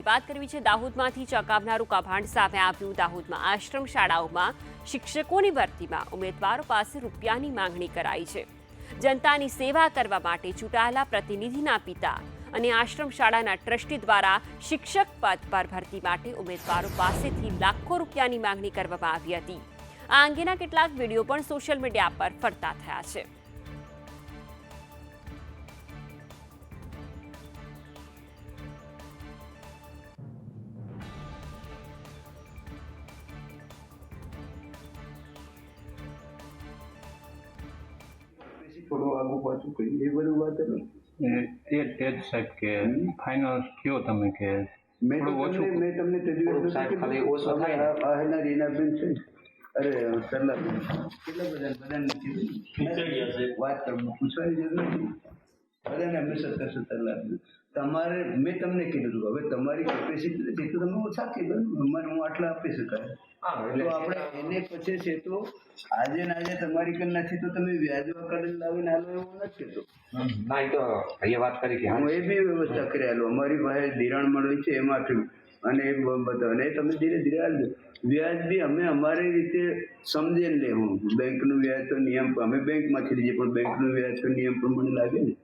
વાત કરવી છે દાહોદમાંથી ચોંકાવનારું કૌભાંડ સામે આવ્યું। દાહોદમાં આશ્રમ શાળાઓમાં શિક્ષકોની ભરતીમાં ઉમેદવારો પાસે રૂપિયાની માંગણી કરાઈ છે। જનતાની સેવા કરવા માટે ચૂંટાયેલા પ્રતિનિધિના પિતા અને આશ્રમ શાળાના ટ્રસ્ટી દ્વારા શિક્ષક પદ પર ભરતી માટે ઉમેદવારો પાસેથી લાખો રૂપિયાની માંગણી કરવામાં આવી હતી। આ અંગેના કેટલાક વિડીયો પણ સોશિયલ મીડિયા પર ફરતા થયા છે। થોડું આગું પાછું કરી એ બધું વાત તે જ સાહેબ કે ફાઇનલ કયો તમે કે મેં તમને તે દિવસ ખાલી ઓછો થાય આહેના રીનાબેન છે અરે સરલા કેટલા બધાને કીધું વાત કરવા પૂછવાની જરૂર નથી બધાને અમે 70 લાખ તમારે મેં તમને કીધું હતું હવે તમારી કેપેસિટી નથી તો તમે ઓછા કીધું અમારે હું આટલા આપી શકાય તો આપણે એને પછી છે તો આજે ને આજે તમારી કઈ નથી તો તમે વ્યાજવા કરીને લાવીને હાલો એવું નથી કહેતો ના એ તો અહીંયા વાત કરી કે હું એ બી વ્યવસ્થા કરી હાલો અમારી પાસે ધિરાણ મળ્યું છે એમાંથી અને એ બધા અને તમે ધીરે ધીરે હાલજો વ્યાજ બી અમે અમારી રીતે સમજીને લેવું બેંકનું વ્યાજ તો નિયમ અમે બેંકમાંથી લઈએ પણ બેંકનું વ્યાજ તો નિયમ પ્રમાણે લાગે ને।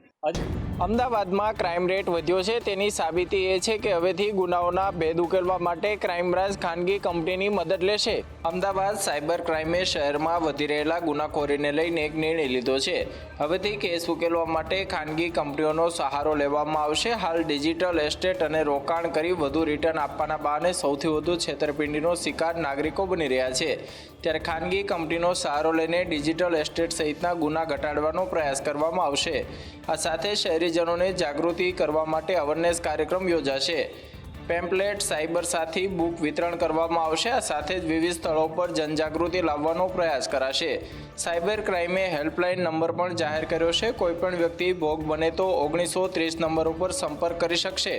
અમદાવાદમાં ક્રાઇમ રેટ વધ્યો છે તેની સાબિતી એ છે કે હવેથી ગુનાઓના ભેદ ઉકેલવા માટે ક્રાઇમ બ્રાન્ચ ખાનગી કંપનીની મદદ લેશે। અમદાવાદ સાયબર ક્રાઇમે શહેરમાં વધી રહેલા ગુનાખોરીને લઈને એક નિર્ણય લીધો છે। હવેથી કેસ ઉકેલવા માટે ખાનગી કંપનીઓનો સહારો લેવામાં આવશે। હાલ ડિજિટલ એસ્ટેટ અને રોકાણ કરી વધુ રિટર્ન આપવાના બહાને સૌથી વધુ છેતરપિંડીનો શિકાર નાગરિકો બની રહ્યા છે। ત્યારે ખાનગી કંપનીનો સહારો લઈને ડિજિટલ એસ્ટેટ સહિતના ગુના ઘટાડવાનો પ્રયાસ કરવામાં આવશે। આ સાથે શહેરીજનોને જાગૃતિ કરવા માટે અવેરનેસ કાર્યક્રમ યોજાશે। પેમ્પલેટ સાયબર સાથી બુક વિતરણ કરવામાં આવશે। આ સાથે જ વિવિધ સ્થળો પર જનજાગૃતિ લાવવાનો પ્રયાસ કરાશે। સાયબર ક્રાઇમે હેલ્પલાઇન નંબર પણ જાહેર કર્યો છે। કોઈપણ વ્યક્તિ ભોગ બને તો 1930 નંબર ઉપર સંપર્ક કરી શકશે।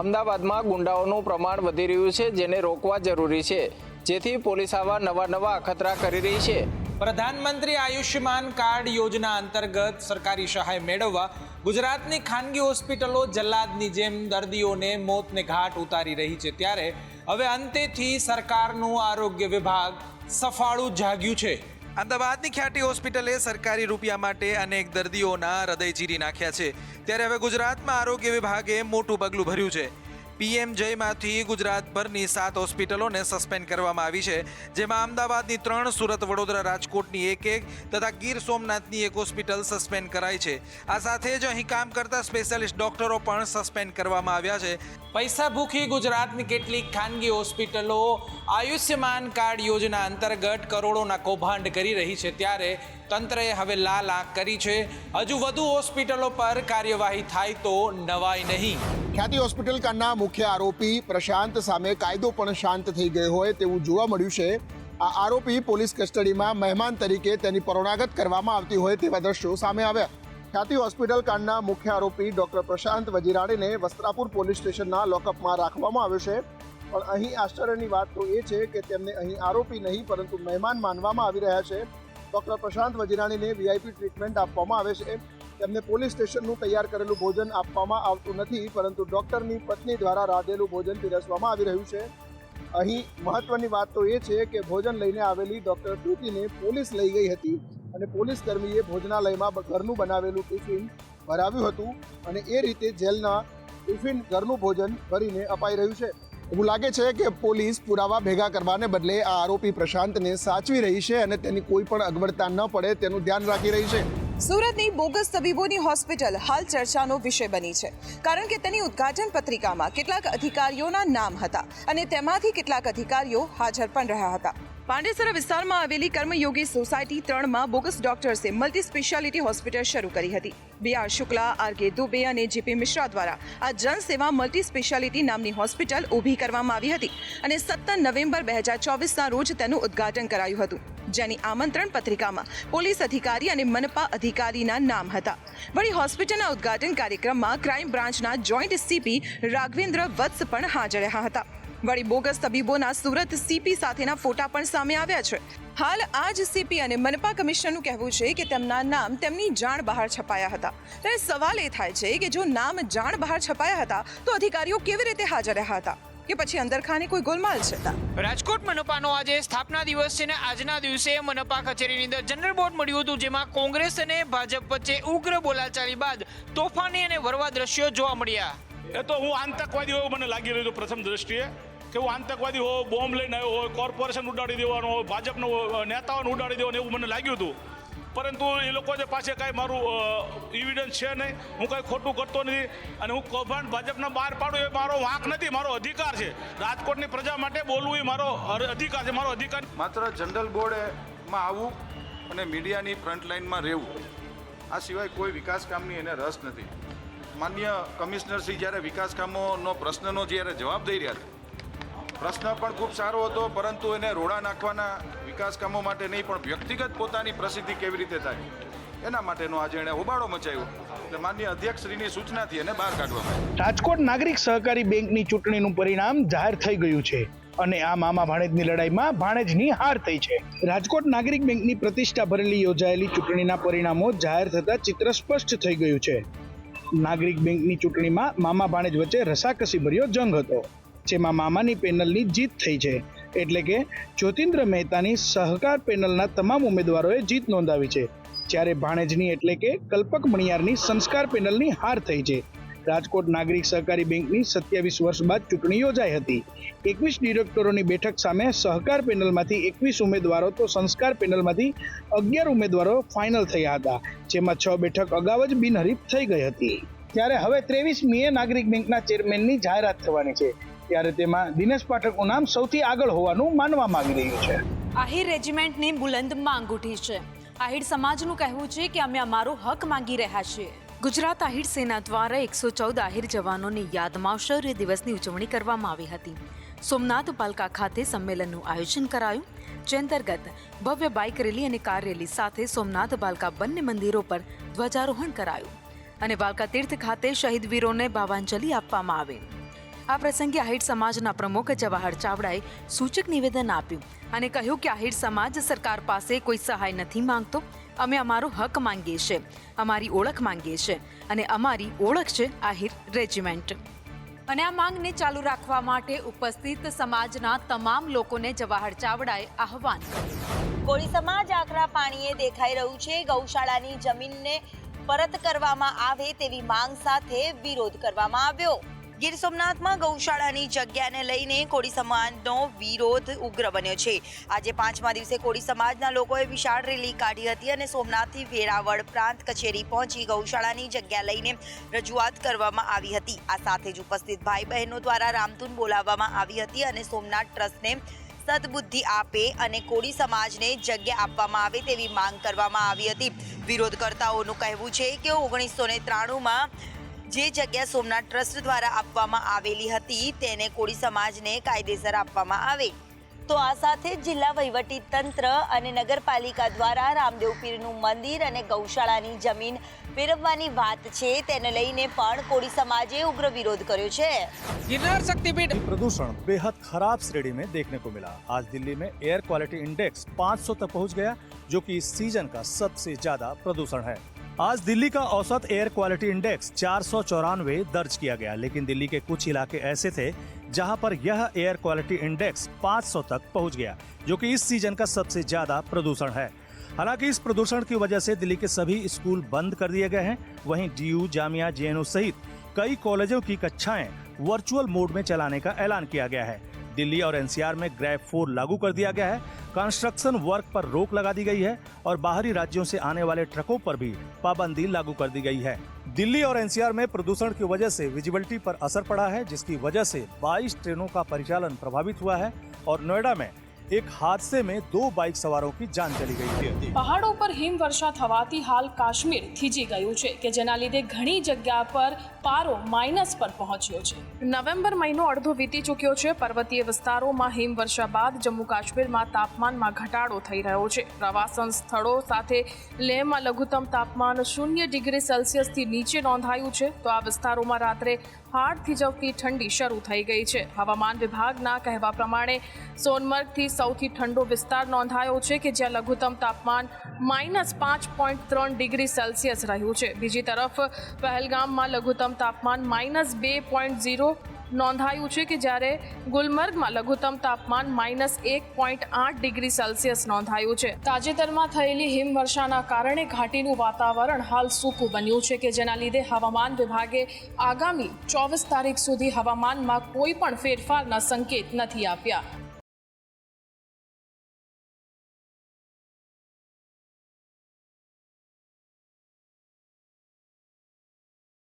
અમદાવાદમાં ગુંડાઓનું પ્રમાણ વધી રહ્યું છે જેને રોકવા જરૂરી છે જેથી પોલીસ આવા નવા અખતરા કરી રહી છે। પ્રધાનમંત્રી આયુષ્યમાન કાર્ડ યોજના અંતર્ગત સરકારી સહાય મેળવવા ગુજરાતની ખાનગી હોસ્પિટલો જલ્લાદની જેમ દર્દીઓને મોતને ઘાટ ઉતારી રહી છે। ત્યારે હવે અંતેથી સરકારનું આરોગ્ય વિભાગ સફાળું જાગ્યું છે। અમદાવાદની ખ્યાતિ હોસ્પિટલે સરકારી રૂપિયા માટે અનેક દર્દીઓના હૃદય ચીરી નાખ્યા છે। ત્યારે હવે ગુજરાતમાં આરોગ્ય વિભાગે મોટું પગલું ભર્યું છે। પીએમ જયમાંથી ગુજરાતભરની 7 હોસ્પિટલોને સસ્પેન્ડ કરવામાં આવી છે જેમાં અમદાવાદની 3, સુરત, વડોદરા, રાજકોટની 1 તથા ગીર સોમનાથની 1 હોસ્પિટલ સસ્પેન્ડ કરાઈ છે। આ સાથે જ અહીં કામ કરતા સ્પેશિયાલિસ્ટ ડોક્ટરો પણ સસ્પેન્ડ કરવામાં આવ્યા છે। પૈસા ભૂખી ગુજરાતની કેટલીક ખાનગી હોસ્પિટલો આયુષ્યમાન કાર્ડ યોજના અંતર્ગત કરોડોના કૌભાંડ કરી રહી છે। ત્યારે તંત્રએ હવે લાલ આંખ કરી છે। હજુ વધુ હોસ્પિટલો પર કાર્યવાહી થાય તો નવાઈ નહીં। ખ્યાતિ હોસ્પિટલ કાંડના મુખ્ય આરોપી પ્રશાંત સામે કાયદો પણ શાંત થઈ ગયો હોય તેવું જોવા મળ્યું છે। આ આરોપી પોલીસ કસ્ટડીમાં મહેમાન તરીકે તેની પરોણાગત કરવામાં આવતી હોય તેવા દ્રશ્યો સામે આવ્યા। ખ્યાતિ હોસ્પિટલ કાંડના મુખ્ય આરોપી ડોક્ટર પ્રશાંત વજીરાણીને વસ્ત્રાપુર પોલીસ સ્ટેશનના લોકઅપમાં રાખવામાં આવ્યો છે। પણ અહીં આશ્ચર્યની વાત તો એ છે કે તેમને અહીં આરોપી નહીં પરંતુ મહેમાન માનવામાં આવી રહ્યા છે। ડોક્ટર પ્રશાંત વજીરાણીને વીઆઈપી ટ્રીટમેન્ટ આપવામાં આવે છે। તેમને પોલીસ સ્ટેશનનું તૈયાર કરેલું ભોજન આપવામાં આવતું નથી પરંતુ ડોક્ટરની પત્ની દ્વારા રાંધેલું ભોજન પીરસવામાં આવી રહ્યું છે। અહીં મહત્વની વાત તો એ છે કે ભોજન લઈને આવેલી ડોક્ટર પ્રીતિને પોલીસ લઈ ગઈ હતી અને પોલીસ કર્મીએ ભોજનાલયમાં ઘરનું બનાવેલું ટિફિન ભરાવ્યું હતું અને એ રીતે જેલના ટિફિન ઘરનું ભોજન ભરીને અપાઈ રહ્યું છે। એવું લાગે છે કે પોલીસ પુરાવા ભેગા કરવાને બદલે આ આરોપી પ્રશાંતને સાચવી રહી છે અને તેની કોઈ પણ અગવડતા ન પડે તેનું ધ્યાન રાખી રહી છે। સુરતની બોગસ તબીબોની હોસ્પિટલ હાલ ચર્ચાનો વિષય બની છે કારણ કે તેની ઉદ્ઘાટન પત્રિકામાં કેટલાક અધિકારીઓના નામ હતા અને તેમાંથી કેટલાક અધિકારીઓ હાજર પણ રહ્યા હતા। પાંડેસરા વિસ્તારમાં આવેલી કર્મયોગી સોસાયટી 3માં બોગસ ડોક્ટર્સે મલ્ટી સ્પેશિયાલિટી હોસ્પિટલ શરૂ કરી હતી। બી.આર. શુક્લા, આર.કે. દુબે અને જે.પી. મિશ્રા દ્વારા આ જનસેવા મલ્ટી સ્પેશિયાલિટી નામની હોસ્પિટલ ઊભી કરવામાં આવી હતી અને 17 નવેમ્બર 2024ના રોજ તેનું ઉદ્ઘાટન કરાયું હતું જેની આમંત્રણ પત્રિકામાં પોલીસ અધિકારી અને મનપા અધિકારીના નામ હતા। વળી હોસ્પિટલના ઉદ્ઘાટન કાર્યક્રમમાં ક્રાઇમ બ્રાન્ચના જોઈન્ટ સીપી રાઘવેન્દ્ર વત્સ પણ હાજર રહ્યા હતા। વળી બોગસ તબીબોના સુરત સીપી સાથેના ફોટા પણ સામે આવ્યા છે। હાલ આ જ સીપી અને મનપા કમિશનરનું કહેવું છે કે તેમના નામ તેમની જાણ બહાર છપાયા હતા। ત્યારે સવાલ એ થાય છે કે જો નામ જાણ બહાર છપાયા હતા તો અધિકારીઓ કેવી રીતે હાજર રહ્યા હતા? કે પછી અંદરખાને કોઈ ગોલમાલ છે? રાજકોટ મનપાનો આજે સ્થાપના દિવસ છે ને આજના દિવસે મનપા કચેરીની અંદર જનરલ બોર્ડ મળ્યું હતું, જેમાં કોંગ્રેસ અને ભાજપ વચ્ચે ઉગ્ર બોલાચાલી બાદ તોફાની અને વરવા દ્રશ્યો જોવા મળ્યા. એ તો હું આતંકવાદી હોય મને લાગી રહ્યું હતું પ્રથમ દ્રષ્ટિએ, કે હું આતંકવાદી હોય, બોમ્બ લઈને આવ્યો હોય, કોર્પોરેશન ઉડાડી દેવાનો હોય, ભાજપનો નેતાઓને ઉડાડી દેવાનું એવું મને લાગ્યું હતું. પરંતુ એ લોકો જે પાસે કાંઈ મારું એવિડન્સ છે નહીં, હું કાંઈ ખોટું કરતો નથી અને હું કૌભાંડ ભાજપના બહાર પાડું એ મારો વાંક નથી, મારો અધિકાર છે. રાજકોટની પ્રજા માટે બોલવું એ મારો અધિકાર છે, મારો અધિકાર. માત્ર જનરલ બોર્ડમાં આવવું અને મીડિયાની ફ્રન્ટલાઇનમાં રહેવું, આ સિવાય કોઈ વિકાસ કામની એને રસ નથી. માન્ય કમિશનરશ્રી જ્યારે વિકાસ કામોનો પ્રશ્નનો જ્યારે જવાબ દઈ રહ્યા હતા, પ્રશ્ન પણ ખૂબ સારો હતો, પરંતુ એને રોડા નાખવાના વિકાસ કામો માટે નહીં પણ વ્યક્તિગત પોતાની પ્રસિદ્ધિ કેવી રીતે થાય એના માટેનો આજે એણે હોબાળો મચાવ્યો. એટલે માન્ય અધ્યક્ષશ્રીની સૂચનાથી એને બહાર કાઢવામાં આવ્યો. રાજકોટ નાગરિક સહકારી બેંકની ચૂંટણીનું પરિણામ જાહેર થઈ ગયું છે અને આ મામા ભાણેજની લડાઈમાં ભાણેજની હાર થઈ છે. રાજકોટ નાગરિક બેંકની પ્રતિષ્ઠા ભરેલી યોજાયેલી ચૂંટણીના પરિણામો જાહેર થતા ચિત્ર સ્પષ્ટ થઈ ગયું છે. નાગરિક બેંકની ચૂંટણીમાં મામા ભાણેજ વચ્ચે રસાકસી ભર્યો જંગ હતો, જેમાં મામાની પેનલની જીત થઈ છે. એટલે કે જ્યોતિન્દ્ર મહેતાની સહકાર પેનલના તમામ ઉમેદવારોએ જીત નોંધાવી છે, જ્યારે ભાણેજની એટલે કે કલ્પક મણિયારની સંસ્કાર પેનલની હાર થઈ છે. રાજકોટ નાગરિક સહકારી બેંકની 27 વર્ષ બાદ ચૂંટણી યોજાઈ હતી. 21 ડિરેક્ટરોની બેઠક સામે સહકાર પેનલમાંથી 21 ઉમેદવારો તો સંસ્કાર પેનલમાંથી 11 ઉમેદવારો ફાઇનલ થયા હતા, જેમાં 6 બેઠક અગાઉ જ બિનહરીફ થઈ ગઈ હતી. ત્યારે હવે 23મીએ નાગરિક બેંકના ચેરમેનની જાહેરાત થવાની છે, ત્યારે તેમાં દિનેશ પાઠકનું નામ સૌથી આગળ હોવાનું માનવામાં આવી રહ્યું છે. આહિર રેજિમેન્ટની બુલંદ માંગ ઉઠી છે. આહિર સમાજનું કહેવું છે કે અમે અમારો હક માંગી રહ્યા છીએ. ગુજરાત આહિર સેના દ્વારા 114 આહિર જવાનોની યાદમાં શૌર્ય દિવસની ઉજવણી કરવામાં આવી હતી. સોમનાથ પાલકા ખાતે સંમેલનનું આયોજન કરાયું, જે અંતર્ગત ભવ્ય બાઇક રેલી અને કાર રેલી સાથે સોમનાથ પાલકા બંને મંદિરો પર ધ્વજારોહણ કરાયું અને વાલકા તીર્થ ખાતે શહીદ વીરોને ભાવાંજલિ આપવામાં આવી. આ પ્રસંગે આહિર સમાજના પ્રમુખ જવાહર ચાવડાએ સૂચક નિવેદન આપ્યું અને કહ્યું કે આહિર સમાજ સરકાર પાસે કોઈ સહાય નથી માંગતો. અમે અમારો હક માંગીએ છીએ, અમારી ઓળખ માંગીએ છીએ અને અમારી ઓળખ છે આહિર રેજિમેન્ટ. અને આ માંગને ચાલુ રાખવા માટે ઉપસ્થિત સમાજના તમામ લોકોને જવાહર ચાવડાએ આહવાન કર્યું. કોળી સમાજ આકરા પાણીએ દેખાઈ રહ્યું છે. ગૌશાળાની જમીનને પરત કરવામાં આવે તેવી માંગ સાથે વિરોધ કરવામાં આવ્યો. ગીર સોમનાથમાં ગૌશાળાની જગ્યાને લઈને કોળી સમાજનો વિરોધ ઉગ્ર બન્યો છે. આજે 5મા દિવસે કોળી સમાજના લોકોએ વિશાળ રેલી કાઢી હતી અને સોમનાથથી વેરાવળ પ્રાંત કચેરી પહોંચી ગૌશાળાની જગ્યા લઈને રજૂઆત કરવામાં આવી હતી. આ સાથે જ ઉપસ્થિત ભાઈ બહેનો દ્વારા રામધૂન બોલાવવામાં આવી હતી અને સોમનાથ ટ્રસ્ટને સદબુદ્ધિ આપે અને કોળી સમાજને જગ્યા આપવામાં આવે તેવી માંગ કરવામાં આવી હતી. વિરોધકર્તાઓનું કહેવું છે કે 1993માં જે જગ્યા સોમનાથ ટ્રસ્ટ દ્વારા આપવામાં આવેલી હતી તેને કોળી સમાજને કાયદેસર આપવામાં આવે. તો આ સાથે જિલ્લા વહીવટી તંત્ર અને નગરપાલિકા દ્વારા રામદેવ પીરનું મંદિર અને ગૌશાળાની જમીન ફેરવવાની વાત છે, તેને લઈને પણ કોળી સમાજે ઉગ્ર વિરોધ કર્યો છે. गिरनार शक्तिपीठ प्रदूषण बेहद खराब श्रेणी में देखने को मिला. आज दिल्ली में एयर क्वालिटी इंडेक्स 500 तक पहुंच गया, जो कि इस सीजन का सबसे ज्यादा प्रदूषण है. आज दिल्ली का औसत एयर क्वालिटी इंडेक्स 494 दर्ज किया गया, लेकिन दिल्ली के कुछ इलाके ऐसे थे जहां पर यह एयर क्वालिटी इंडेक्स 500 तक पहुंच गया, जो कि इस सीजन का सबसे ज्यादा प्रदूषण है. हालांकि इस प्रदूषण की वजह से दिल्ली के सभी स्कूल बंद कर दिए गए हैं. वहीं DU, जामिया, JNU सहित कई कॉलेजों की कक्षाएं वर्चुअल मोड में चलाने का ऐलान किया गया है. दिल्ली और NCR में ग्रैब 4 लागू कर दिया गया है. कंस्ट्रक्शन वर्क पर रोक लगा दी गई है और बाहरी राज्यों से आने वाले ट्रकों पर भी पाबंदी लागू कर दी गई है. दिल्ली और NCR में प्रदूषण की वजह से विजिबिलिटी पर असर पड़ा है, जिसकी वजह से 22 ट्रेनों का परिचालन प्रभावित हुआ है और नोएडा में एक हादसे में 2 बाइक सवारों की जान चली गई थी. પહાડો પર હિમવર્ષા થવાથી હાલ કાશ્મીર થીજી ગયું છે કે જેના લીધે ઘણી જગ્યા પર પારો માઇનસ પર પહોંચ્યો છે. નવેમ્બર મહિનો અડધો વીતી ચૂક્યો છે. પર્વતીય વિસ્તારોમાં હિમવર્ષા બાદ જમ્મુ કાશ્મીરમાં તાપમાનમાં ઘટાડો થઈ રહ્યો છે. પ્રવાસન સ્થળો સાથે લેહમાં લઘુત્તમ તાપમાન 0 ડિગ્રી સેલ્સિયસથી નીચે નોંધાયું છે, તો આ વિસ્તારોમાં રાત્રે હાડ થીજવતી ઠંડી શરૂ થઈ ગઈ છે. હવામાન વિભાગના કહેવા પ્રમાણે સોનમર્ગથી સૌથી ઠંડો વિસ્તાર નોંધાયો છે કે જ્યાં લઘુત્તમ તાપમાન -5.3 ડિગ્રી સેલ્સિયસ રહ્યું છે. બીજી તરફ પહેલગામમાં લઘુત્તમ તાપમાન -2.0 નોંધાયું છે કે જ્યારે ગુલમર્ગમાં લઘુત્તમ તાપમાન -1.8 ડિગ્રી સેલ્સિયસ નોંધાયું છે. તાજેતરમાં થયેલી હિમવર્ષાના કારણે ઘાટીનું વાતાવરણ હાલ સૂકું બન્યું છે કે જેના લીધે હવામાન વિભાગે આગામી 24 તારીખ સુધી હવામાનમાં કોઈ પણ ફેરફારના સંકેત નથી આપ્યા.